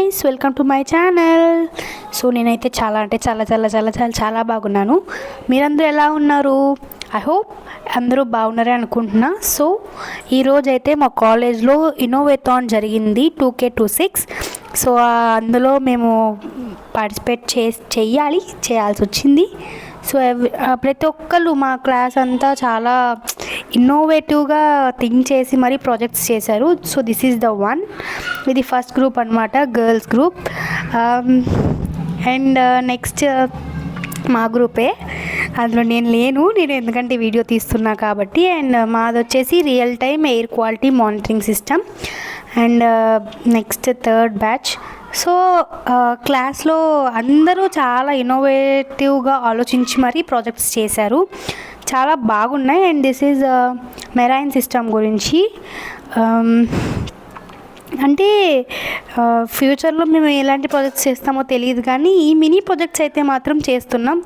Guys, welcome to my channel. So నేనైతే చాలా అంటే చాలా చాలా చాలా చాలా చాలా బాగున్నాను. మీరందరూ ఎలా ఉన్నారు? ఐ హోప్ అందరూ బాగున్నారే అనుకుంటున్నా. సో ఈరోజైతే మా కాలేజ్లో ఇన్నోవేథాన్ జరిగింది 2K26. సో అందులో మేము పార్టిసిపేట్ చేయాల్సి వచ్చింది. సో ప్రతి ఒక్కళ్ళు మా క్లాస్ అంతా చాలా ఇన్నోవేటివ్గా థింక్ చేసి మరీ ప్రాజెక్ట్స్ చేశారు. So this is the one. ఇది ఫస్ట్ గ్రూప్ అనమాట, గర్ల్స్ గ్రూప్. అండ్ నెక్స్ట్ మా గ్రూపే, అందులో నేను లేను, ఎందుకంటే వీడియో తీస్తున్నా కాబట్టి. అండ్ మాది వచ్చేసి real time air quality monitoring system. And next third batch. So క్లాస్లో అందరూ చాలా ఇన్నోవేటివ్గా ఆలోచించి మరీ ప్రాజెక్ట్స్ చేశారు, చాలా బాగున్నాయి. And this is marine system గురించి. అంటే ఫ్యూచర్లో మేము ఎలాంటి ప్రాజెక్ట్స్ చేస్తామో తెలియదు, కానీ ఈ మినీ ప్రాజెక్ట్స్ అయితే మాత్రం చేస్తున్నాం.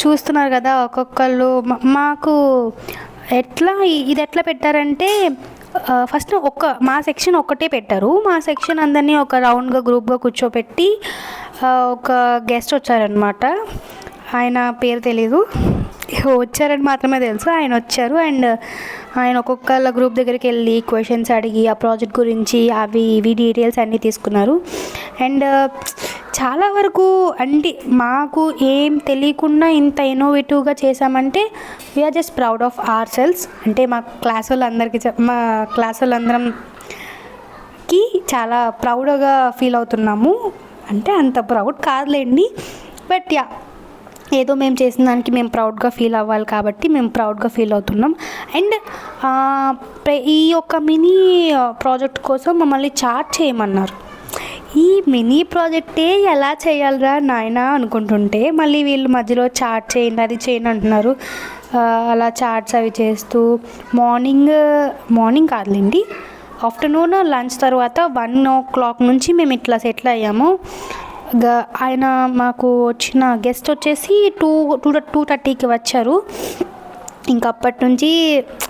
చూస్తున్నారు కదా ఒక్కొక్కళ్ళు. మాకు ఇది ఎట్లా పెట్టారంటే, ఫస్ట్ మా సెక్షన్ ఒక్కటే పెట్టారు. మా సెక్షన్ అందరినీ ఒక రౌండ్గా గ్రూప్గా కూర్చోపెట్టి ఒక గెస్ట్ వచ్చారనమాట. ఆయన పేరు తెలీదు, వచ్చారని మాత్రమే తెలుసు. ఆయన వచ్చారు అండ్ ఆయన ఒక్కొక్కళ్ళ గ్రూప్ దగ్గరికి వెళ్ళి క్వశ్చన్స్ అడిగి ఆ ప్రాజెక్ట్ గురించి ఇవి డీటెయిల్స్ అన్నీ తీసుకున్నారు. అండ్ చాలా వరకు అంటే మాకు ఏం తెలియకుండా ఇంత ఇన్నోవేటివ్గా చేసామంటే we're just proud of ourselves. అంటే మా క్లాస్ వాళ్ళందరంకి చాలా ప్రౌడ్గా ఫీల్ అవుతున్నాము. అంటే అంత ప్రౌడ్ కాదులేండి, బట్ ఏదో మేము చేసిన దానికి మేము ప్రౌడ్గా ఫీల్ అవ్వాలి కాబట్టి మేము ప్రౌడ్గా ఫీల్ అవుతున్నాం. అండ్ ఈ యొక్క మినీ ప్రాజెక్ట్ కోసం మమ్మల్ని చార్ట్ చేయమన్నారు. ఈ మినీ ప్రాజెక్టే ఎలా చేయాలరా నాయన అనుకుంటుంటే మళ్ళీ వీళ్ళు మధ్యలో చార్ట్ చేయండి, అది చేయండి అంటున్నారు. అలా చార్ట్స్ అవి చేస్తూ మార్నింగ్ కాదులేండి, ఆఫ్టర్నూన్ లంచ్ తర్వాత 1 o'clock నుంచి మేము ఇట్లా సెటిల్ అయ్యాము. ఆయన మాకు వచ్చిన గెస్ట్ వచ్చేసి 2:30కి వచ్చారు. ఇంకా అప్పటి నుంచి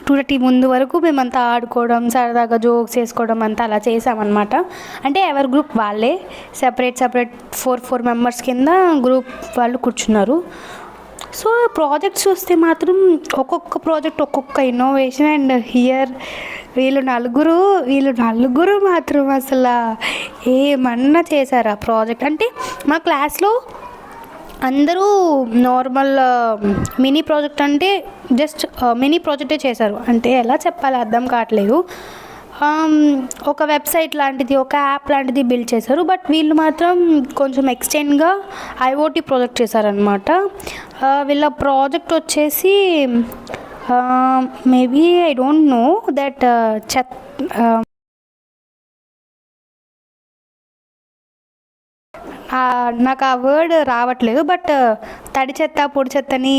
2:30 ముందు వరకు మేమంతా ఆడుకోవడం, సరదాగా జోక్స్ వేసుకోవడం అంతా అలా చేసామన్నమాట. అంటే ఎవరి గ్రూప్ వాళ్ళే సెపరేట్ 4 మెంబర్స్ కింద గ్రూప్ వాళ్ళు కూర్చున్నారు. సో ప్రాజెక్ట్స్ చూస్తే మాత్రం ఒక్కొక్క ప్రాజెక్ట్ ఒక్కొక్క ఇన్నోవేషన్. అండ్ హియర్ వీళ్ళు నలుగురు మాత్రం అసలు ఏమన్నా చేశారు ఆ ప్రాజెక్ట్. అంటే మా క్లాస్లో అందరూ నార్మల్ మినీ ప్రాజెక్ట్ అంటే జస్ట్ మినీ ప్రాజెక్టే చేశారు. అంటే ఎలా చెప్పాలి అర్థం కావట్లేదు. ఒక వెబ్సైట్ లాంటిది, ఒక యాప్ లాంటిది బిల్డ్ చేశారు. బట్ వీళ్ళు మాత్రం కొంచెం ఎక్స్టెండ్గా IoT ప్రాజెక్ట్ చేశారనమాట. వీళ్ళ ప్రాజెక్ట్ వచ్చేసి maybe I don't know that నాకు ఆ వర్డ్ రావట్లేదు, బట్ తడి చెత్త పొడి చెత్తని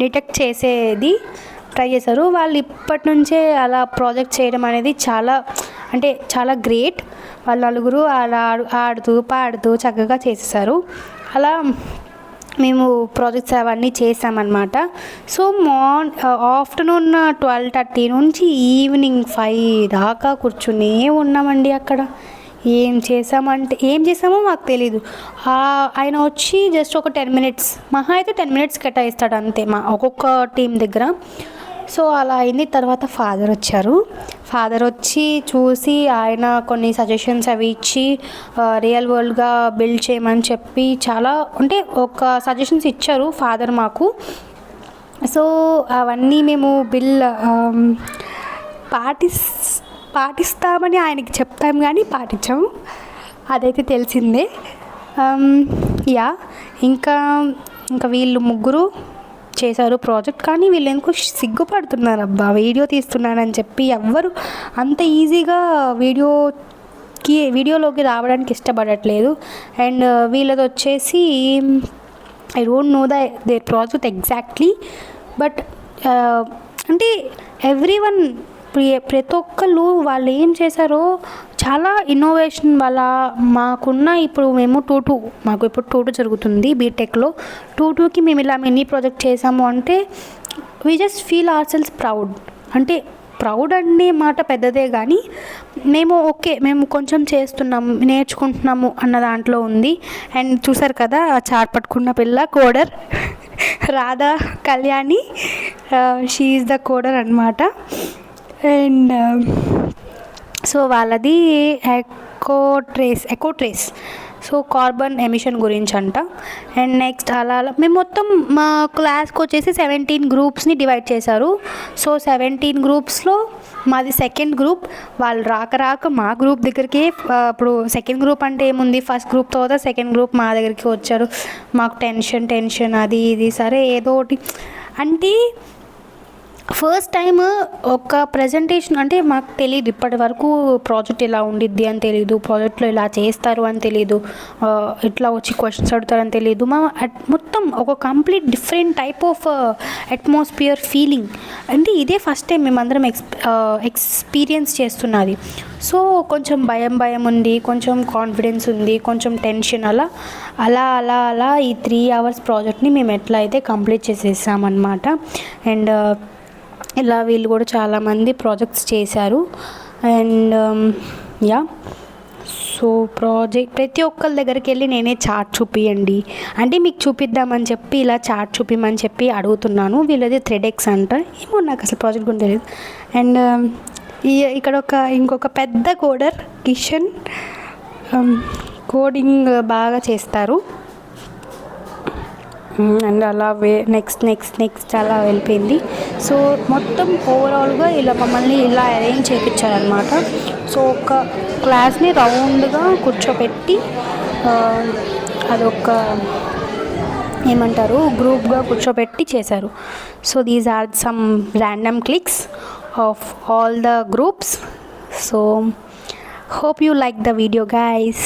డిటెక్ట్ చేసేది ట్రై చేశారు. వాళ్ళు ఇప్పటి నుంచే అలా ప్రాజెక్ట్ చేయడం అనేది చాలా గ్రేట్. వాళ్ళు నలుగురు అలా ఆడుతూ పాడుతూ చక్కగా చేసేసారు. అలా మేము ప్రాజెక్ట్స్ అవన్నీ చేసామన్నమాట. సో ఆఫ్టర్నూన్ 12:30 నుంచి ఈవినింగ్ 5 దాకా కూర్చునే ఉన్నామండి అక్కడ. ఏం చేసామో మాకు తెలీదు. ఆయన వచ్చి జస్ట్ ఒక 10 minutes, మహా అయితే 10 minutes కేటాయిస్తాడు అంతే ఒక్కొక్క టీం దగ్గర. సో అలా అయింది. తర్వాత ఫాదర్ వచ్చి చూసి ఆయన కొన్ని సజెషన్స్ అవి ఇచ్చి రియల్ వరల్డ్గా బిల్డ్ చేయమని చెప్పి చాలా ఒక సజెషన్స్ ఇచ్చారు ఫాదర్ మాకు. సో అవన్నీ మేము పాటిస్తామని ఆయనకి చెప్తాం, కానీ పాటించాము, అదైతే తెలిసిందే. ఇంకా వీళ్ళు ముగ్గురు చేశారు ప్రాజెక్ట్. కానీ వీళ్ళు ఎందుకు సిగ్గుపడుతున్నారు అబ్బా, వీడియో తీస్తున్నానని చెప్పి. ఎవ్వరు అంత ఈజీగా వీడియోలోకి రావడానికి ఇష్టపడట్లేదు. అండ్ వీళ్ళది వచ్చేసి I don't know their project exactly, but అంటే ఎవ్రీవన్ ప్రతి ఒక్కళ్ళు వాళ్ళు ఏం చేశారో చాలా ఇన్నోవేషన్ వల్ల మాకున్న ఇప్పుడు మేము 2-2 మాకు ఇప్పుడు 2-2 జరుగుతుంది బీటెక్లో. 2-2కి మేము ఇలా మినీ ప్రాజెక్ట్ చేసాము అంటే we just feel our cells proud. అంటే ప్రౌడ్ అనే మాట పెద్దదే కానీ మేము ఓకే మేము కొంచెం చేస్తున్నాము నేర్చుకుంటున్నాము అన్న దాంట్లో ఉంది. అండ్ చూసారు కదా చాట్ పట్టుకున్న పిల్ల coder Radha Kalyani, she is the coder అనమాట. అండ్ సో వాళ్ళది eco trace so carbon emission గురించి అంట. అండ్ నెక్స్ట్ అలా అలా మేము మొత్తం మా క్లాస్కి వచ్చేసి 17 గ్రూప్స్ని డివైడ్ చేశారు. సో 17 గ్రూప్స్లో మాది సెకండ్ గ్రూప్. వాళ్ళు రాక మా గ్రూప్ దగ్గరికి ఇప్పుడు సెకండ్ గ్రూప్ అంటే ఏముంది, ఫస్ట్ గ్రూప్ తర్వాత సెకండ్ గ్రూప్ మా దగ్గరికి వచ్చారు. మాకు టెన్షన్ అది ఇది సరే ఏదో ఒకటి అంటే ఫస్ట్ టైం ఒక ప్రజెంటేషన్ అంటే మాకు తెలియదు, ఇప్పటి వరకు ప్రాజెక్ట్ ఇలా ఉండిద్ది అని తెలియదు, ప్రాజెక్ట్లో ఇలా చేస్తారు అని తెలియదు, ఇట్లా వచ్చి క్వశ్చన్స్ అడుగుతారని తెలియదు. మొత్తం ఒక complete different type of atmosphere feeling అంటే ఇదే ఫస్ట్ టైం మేమందరం ఎక్స్పీరియన్స్ చేస్తున్నది. సో కొంచెం భయం ఉంది, కొంచెం కాన్ఫిడెన్స్ ఉంది, కొంచెం టెన్షన్ అలా ఈ 3 hours ప్రాజెక్ట్ని మేము ఎట్లా అయితే కంప్లీట్ చేసేసామన్నమాట. అండ్ ఇలా వీళ్ళు కూడా చాలామంది ప్రాజెక్ట్స్ చేశారు. అండ్ యా సో ప్రతి ఒక్కరి దగ్గరికి వెళ్ళి నేనే చార్ట్ చూపియండి అంటే మీకు చూపిద్దామని చెప్పి ఇలా చార్ట్ చూపిమని చెప్పి అడుగుతున్నాను. వీళ్ళది థ్రెడెక్స్ అంట, ఏమో నాకు అసలు ప్రాజెక్ట్ కూడా తెలియదు. అండ్ ఇక్కడ ఇంకొక పెద్ద కోడర్ కిషన్ కోడింగ్ బాగా చేస్తారు. అండ్ అలా నెక్స్ట్ అలా వెళ్ళిపోయింది. సో మొత్తం ఓవరాల్గా ఇలా మమ్మల్ని ఇలా అరేంజ్ చేయించారనమాట. సో ఒక క్లాస్ని రౌండ్గా కూర్చోపెట్టి అదొక ఏమంటారు గ్రూప్గా కూర్చోపెట్టి చేశారు. So these are some random clicks of all the groups. So hope you like the video guys.